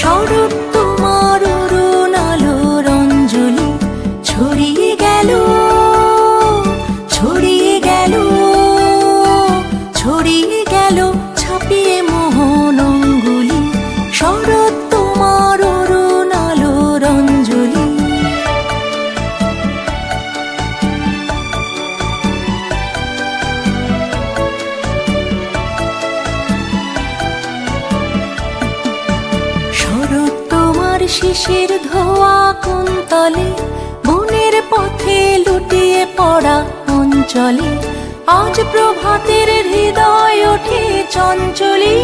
শরৎ তোমার অরুণ আলোর অঞ্জলি ছড়িয়ে গেল, ছড়িয়ে গেল, ছড়িয়ে গেল ছাপিয়ে মোহন অঙ্গুলি। শরৎ তোমার অরুণ আলোর অঞ্জলি। শরৎ তোমার শিশির ধোয়া কুন্তলে, বনের পথে লুটিয়ে পড়া অঞ্চলে। আজ প্রভাতের হৃদয় ওঠে চঞ্চলী।